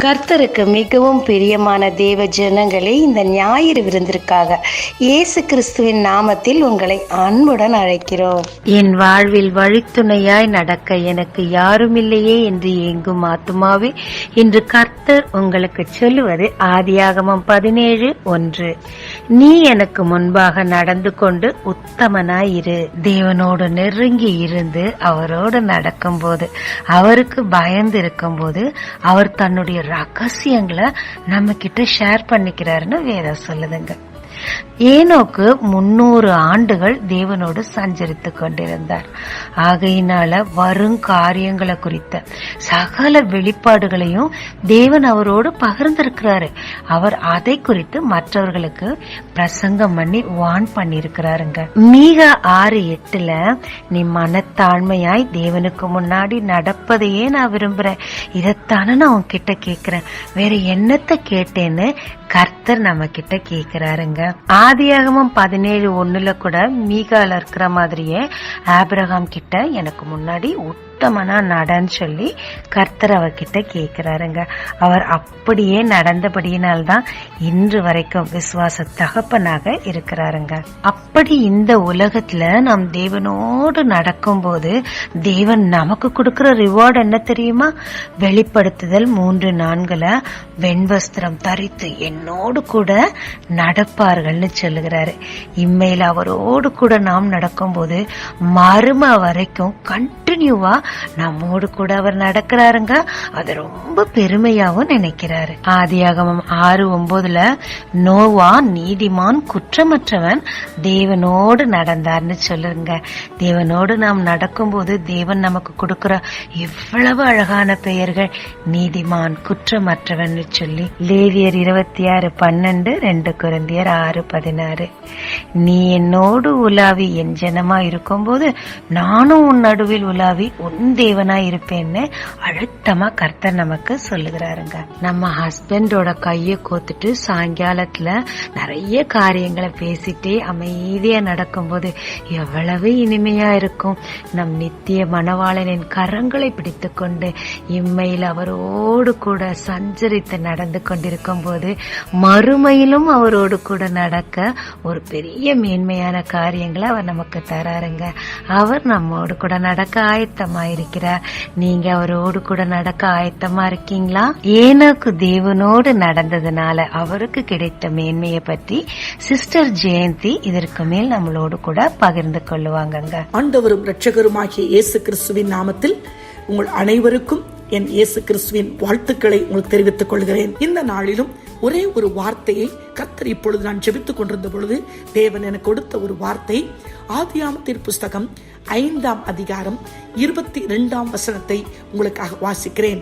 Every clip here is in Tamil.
கர்த்தருக்கு மிகவும் பிரியமான தேவ ஜனங்களே, இந்த ஞாயிறு விருந்திற்காக இயேசு கிறிஸ்துவின் நாமத்தில் உங்களை அன்புடன் அழைக்கிறோம். என் வாழ்வில் வழித்துணையாய் நடக்க எனக்கு யாரும் இல்லையே என்று ஏங்கும் ஆத்துமாவே, இன்று கர்த்தர் உங்களுக்கு சொல்லுவது ஆதியாகமம் 17:1. நீ எனக்கு முன்பாக நடந்து கொண்டு உத்தமனாயிரு. தேவனோடு நெருங்கி இருந்து அவரோடு நடக்கும் போது, அவருக்கு பயந்து இருக்கும் போது, அவர் தன்னுடைய ரகசியங்களை நம்ம கிட்ட ஷேர் பண்ணிக்கிறாருன்னு வேதம் சொல்லுதுங்க. ஏனோக்கு 300 ஆண்டுகள் தேவனோடு சஞ்சரித்து கொண்டிருந்தார். ஆகையினால வரும் காரியங்களை குறித்த சகல வெளிப்பாடுகளையும் தேவன் அவரோடு பகிர்ந்திருக்கிறாரு. அவர் அதை குறித்து மற்றவர்களுக்கு பிரசங்கம் பண்ணி வான் பண்ணிருக்கிறாருங்க. மீகா 6:8 நீ மனத்தாழ்மையாய் தேவனுக்கு முன்னாடி நடப்பதையே நான் விரும்புறேன், இதைத்தானே நான் உன்கிட்ட கேக்குறேன், வேற என்னத்தை கேட்டேன்னு கர்த்தர் நம்ம கிட்ட கேக்குறாருங்க. ஆதியாகமம் 17:1 கூட மீகால இருக்கிற மாதிரியே ஆபிரகாம் கிட்ட எனக்கு முன்னாடி உத்தமனா நடன்னு சொல்லி கர்த்தர் அவர்கிட்ட கேக்குறாருங்க. அவர் அப்படியே நடந்தபடியினால்தான் இன்று வரைக்கும் விசுவாச தகப்பனாக இருக்கிறாருங்க. அப்படி இந்த உலகத்துல நாம் தேவனோடு நடக்கும் போது தேவன் நமக்கு கொடுக்கிற ரிவார்டு என்ன தெரியுமா? வெளிப்படுத்துதல் 3:4 வெண்வஸ்திரம் தரித்து என்னோடு கூட நடப்பார்கள்னு சொல்லுகிறாரு. இம்மையில அவரோடு கூட நாம் நடக்கும் போது மறும வரைக்கும் கண்டினியூவா நம்மோடு கூட அவர் நடக்கிறாருங்க. அது ரொம்ப பெருமையாவும் நினைக்கிறாரு. ஆதியாகமம் 6:9 நோவா நீதிமான் குற்றமற்றவன் தேவனோடு நடந்தார்னு சொல்லுங்க. தேவனோடு நாம் நடக்கும் போது தேவன் நமக்கு கொடுக்கிற எவ்வளவு அழகான பெயர்கள், நீதிமான், குற்றமற்றவன் சொல்லி. லேவியர் 26:12, 2 கொரிந்தியர் 6:16 நீ என்னோடு உலாவி என் ஜனமா இருக்கும் போது நானும் உன் நடுவில் உலாவி உன் தேவனாய் இருப்பேன்னு அழுத்தமா கர்த்தர் நமக்கு சொல்லுகிறாருங்க. நம்ம ஹஸ்பண்டோட கைய கோத்துட்டு சாயங்காலத்துல நிறைய காரியங்களை பேசிட்டே அமைதியா நடக்கும் போது எவ்வளவு இனிமையா இருக்கும். நம் நித்திய மணவாளனின் கரங்களை பிடித்து கொண்டு இம்மையில் அவரோடு கூட சஞ்சரித்து நடந்து கொண்டிருக்கும் போது மறுமையிலும் அவரோடு கூட நடக்க ஒரு பெரிய மேன்மையான காரியங்களை அவர் நமக்கு தராருங்க. அவர் நம்மோடு கூட நடக்க ஆயத்தமா இருக்கிறார். நீங்க அவரோடு கூட நடக்க ஆயத்தமா இருக்கீங்களா? ஏனோக்கு தேவனோடு நடந்ததுனால அவருக்கு கிடைத்த மேன்மையை பற்றி சிஸ்டர் ஜெயந்தி இதற்கு மேல் நம்மளோடு கூட பகிர்ந்து கொள்ளுவாங்க. ஆண்டவரும் இரட்சகருமாகிய இயேசு கிறிஸ்துவின் நாமத்தில் உங்கள் அனைவருக்கும் என் இயேசு கிறிஸ்துவின் வாழ்த்துக்களை உங்களுக்கு தெரிவித்துக் கொள்கிறேன். இந்த நாளிலும் ஒரே ஒரு வார்த்தையை கர்த்தர் இப்பொழுது நான் ஜெபித்துக் கொண்டிருந்த பொழுது தேவன் எனக்கு கொடுத்த ஒரு வார்த்தை, ஆதியாகமத்தின் புஸ்தகம் 5ஆம் அதிகாரம் 22ஆம் வசனத்தை உங்களுக்காக வாசிக்கிறேன்.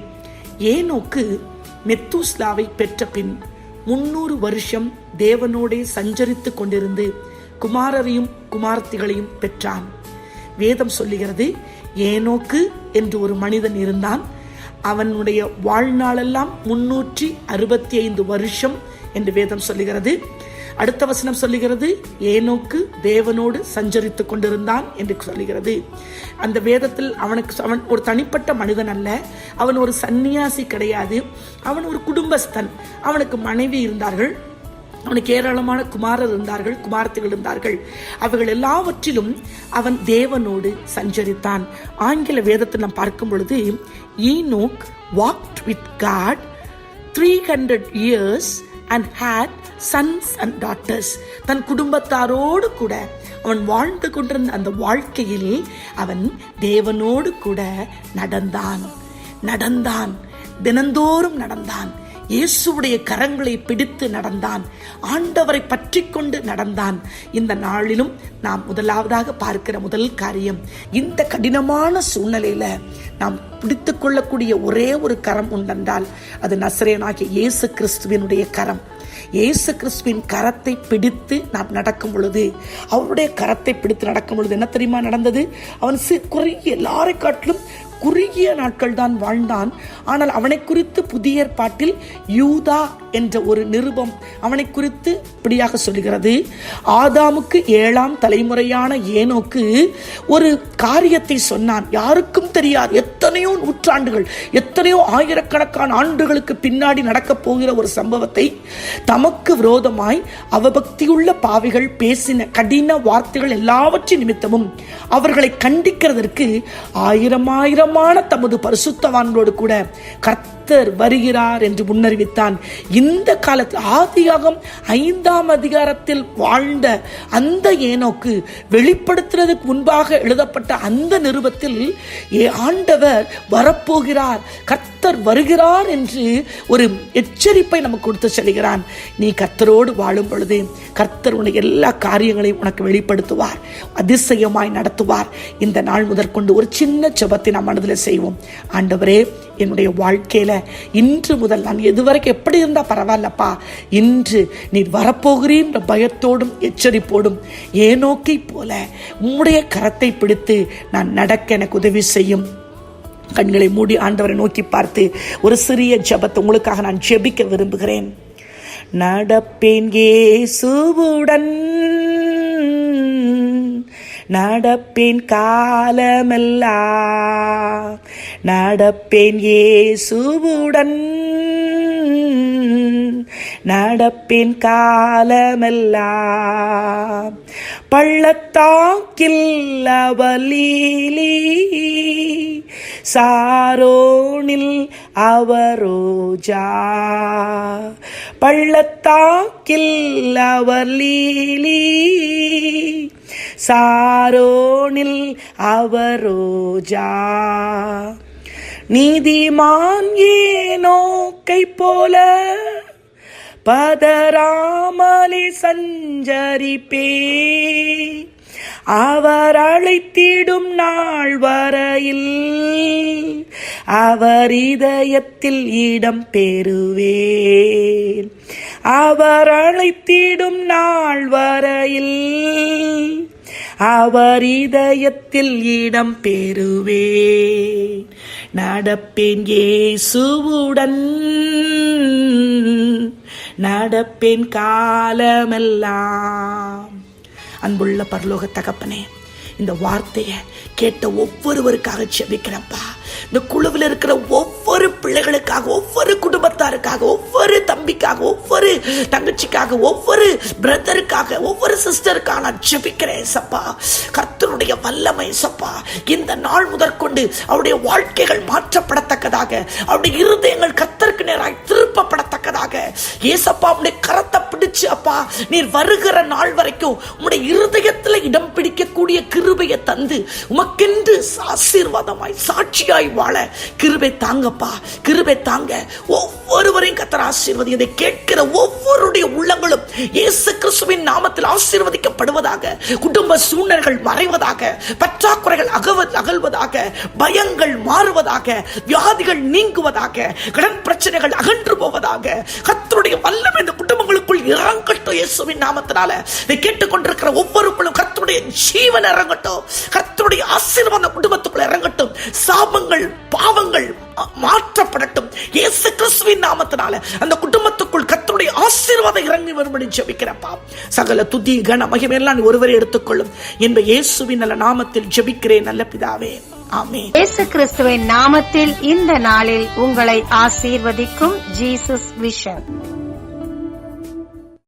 ஏனோக்கு மெத்தூஸ்லாவை பெற்ற பின் 300 வருஷம் தேவனோடே சஞ்சரித்துக் கொண்டிருந்து குமாரரையும் குமாரத்திகளையும் பெற்றான். வேதம் சொல்லுகிறது, ஏனோக்கு என்று ஒரு மனிதன் இருந்தான். அவனுடைய வாழ்நாளெல்லாம் 365 வருஷம் என்று வேதம் சொல்லுகிறது. அடுத்த வசனம் சொல்லுகிறது, ஏனோக்கு தேவனோடு சஞ்சரித்துக் கொண்டிருந்தான் என்று சொல்லுகிறது. அந்த வேதத்தில் அவன் ஒரு தனிப்பட்ட மனிதன் அல்ல, அவன் ஒரு சன்னியாசி கிடையாது, அவன் ஒரு குடும்பஸ்தன். அவனுக்கு மனைவி இருந்தார்கள், அவனுக்கு ஏராளமான குமாரர் இருந்தார்கள், குமாரத்திகள் இருந்தார்கள். அவர்கள் எல்லாவற்றிலும் அவன் தேவனோடு சஞ்சரித்தான். ஆங்கில வேதத்தை நாம் பார்க்கும் பொழுது Enoch walked with God 300 years and had sons and daughters. தன் குடும்பத்தாரோடு கூட அவன் வாழ்ந்து கொண்டிருந்த அந்த வாழ்க்கையில் அவன் தேவனோடு கூட நடந்தான், தினந்தோறும் நடந்தான். இயேசுடைய கரங்களை பிடித்து நடந்தான், ஆண்டவரை பற்றி கொண்டு நடந்தான். இந்த நாளிலும் நாம் முதலாவதாக பார்க்கிற முதல் காரியம், இந்த கடினமான சூழ்நிலையில நாம் பிடித்துக் கொள்ளக்கூடிய ஒரே ஒரு கரம் உண்டென்றால் அது நசரேயனாகிய இயேசு கிறிஸ்துவினுடைய கரம். இயேசு கிறிஸ்துவின் கரத்தை பிடித்து நாம் நடக்கும் பொழுது, அவருடைய கரத்தை பிடித்து நடக்கும் பொழுது என்ன தெரியுமா நடந்தது? அவன் எல்லாரை காட்டிலும் குறுகிய நாட்கள் தான் வாழ்ந்தான். ஆனால் அவனை குறித்து புதிய ஏற்பாட்டில் யூதா என்ற ஒரு நிருபம் அவனை குறித்து இப்படியாக சொல்கிறது. ஆதாமுக்கு 7ஆம் தலைமுறையான ஏனோக்கு ஒரு காரியத்தை சொன்னான். யாருக்கும் தெரியாது. எத்தனையோ நூற்றாண்டுகள், எத்தனையோ ஆயிரக்கணக்கான ஆண்டுகளுக்கு பின்னாடி நடக்கப் போகிற ஒரு சம்பவத்தை தமக்கு விரோதமாய் அவபக்தியுள்ள பாவிகள் பேசின கடின வார்த்தைகள் எல்லாவற்றின் நிமித்தமும் அவர்களை கண்டிக்கிறதற்கு ஆயிரமான தமது பரிசுத்தவான்களோடு கூட கர்த்தர் வருகிறார் என்று முன்னறிவித்தான். இந்த காலத்தில் ஆதியாகமம் 5ஆம் அதிகாரத்தில் வாழ்ந்த அந்த ஏனோக்கு வெளிப்படுத்துறதுக்கு முன்பாக எழுதப்பட்ட அந்த நிருபத்தில் ஆண்டவர் வரப்போகிறார், கர்த்தர் வருகிறார் என்று ஒரு எச்சரிப்பை நமக்கு கொடுத்து செல்கிறான். நீ கர்த்தரோடு வாழும் பொழுது கர்த்தர் உனக்கு எல்லா காரியங்களையும் உனக்கு வெளிப்படுத்துவார், அதிசயமாய் நடத்துவார். இந்த நாள் முதற்கொண்டு ஒரு சின்ன ஜெபத்தை நாம் மனதில் செய்வோம். ஆண்டவரே, என்னுடைய வாழ்க்கையில இன்று முதல் நான் எதுவரைக்கும் எப்படி இருந்தா பரவாயில்லப்பா, இன்று நீர் வரப்போகிறீன்ற பயத்தோடும் எச்சரிப்போடும் ஏனோக்கை போல உம்முடைய கரத்தை பிடித்து நான் நடக்க எனக்கு உதவி செய்யும். கண்களை மூடி ஆண்டவரை நோக்கி பார்த்து ஒரு சிறிய ஜெபத்தை உங்களுக்காக நான் ஜெபிக்க விரும்புகிறேன். நடப்பேன் இயேசுவுடன், நடப்பேன் காலமெல்லாம், நடப்பேன் இயேசுவுடன், நடப்பேன் காலமெல்லாம். பள்ளத்தாக்கில் அவலீலி, சாரோனில் அவரோஜா, பள்ளத்தாக்கில் அவலீலி, சாரோனில் அவரோஜா. நீதிமான் ஏனோக்கை போல பதறாமலே சஞ்சரிப்பே, அவர் அழைத்திடும் நாள் வரையில் அவர் இதயத்தில் இடம் பெறுவேன். அவர் அழைத்திடும் நாள் வரையில் அவர் இதயத்தில் இடம் பெறுவேன். நடப்பேன் இயேசுவுடன், நடப்பேன் காலமெல்லாம். அன்புள்ள பரலோக தகப்பனே, இந்த வார்த்தையை கேட்ட ஒவ்வொருவருக்காக ஜெபிக்கிறேன்ப்பா. இந்த குழுவில் இருக்கிற ஒவ்வொரு பிள்ளைகளுக்காக, ஒவ்வொரு குடும்பத்தாருக்காக, ஒவ்வொரு தம்பிக்காக, ஒவ்வொரு தங்கச்சிக்காக, ஒவ்வொரு பிரதருக்காக, ஒவ்வொரு சிஸ்டருக்காக நான் ஜெபிக்கிறேன் சப்பா. கர்த்தருடைய வல்லமை சப்பா இந்த நாள் முதற்கொண்டு அவருடைய வாழ்க்கைகள் மாற்றப்படத்தக்கதாக, அவருடைய இருதயங்கள் கர்த்தருக்கு நேராக திருப்பப்படத்தக்கதாக ஏசப்பா உடைய கரத்தை பிடிச்சு அப்பா நீர் வருகிற நாள் வரைக்கும் உம்முடைய இருதயத்தில் இடம் பிடிக்கக்கூடிய கிருபையை தந்து உமக்கென்று ஆசீர்வாதமாய் சாட்சியாய் வாழ கிருபை தாங்கப்பா, கிருபை தாங்க. ஒவ்வொருவரையும் கர்த்தர் ஆசீர்வதி. இதை கேட்கிற ஒவ்வொருடைய உள்ளங்களும் இயேசு கிறிஸ்துவின் நாமத்தில் ஆசீர்வதிக்கப்படுவதாக. குடும்ப சூழ்நிலைகள் மறைவதாக, பற்றாக்குறைகள் அகல்வதாக, பயங்கள் மாறுவதாக, வியாதிகள் நீங்குவதாக, கடன் பிரச்சனைகள் அகன்று போவதாக. கர்த்தருடைய வல்லமை இந்த குடும்பங்களுக்குள் இறங்கட்டும் இயேசுவின் நாமத்தினால. இதை கேட்டுக்கொண்டிருக்கிற ஒவ்வொருவரும் கர்த்தருடைய ஜீவன் இறங்கட்டும், கர்த்தருடைய ஆசீர்வாதம் குடும்பத்துக்குள்ள இறங்கட்டும். சாபங்கள், பாவங்கள் மாற்றப்படட்டும் இயேசு கிறிஸ்துவின் நாமத்தினால. அந்த குடும்பத்துக்குள் கர்த்தருடைய ஆசீர்வாதம் இறங்கி வரும்படி ஜெபிக்கிறப்பா. சகல துதி கன மகிமை எல்லாம் ஒருவரை எடுத்துக்கொள்ளும் என்ப இயேசுவின் நல்ல நாமத்தில் ஜெபிக்கிறேன் நல்ல பிதாவே, ஆமென். இயேசு கிறிஸ்துவின் நாமத்தில் இந்த நாளில் உங்களை ஆசீர்வதிக்கும் ஜீசஸ் விஷன்.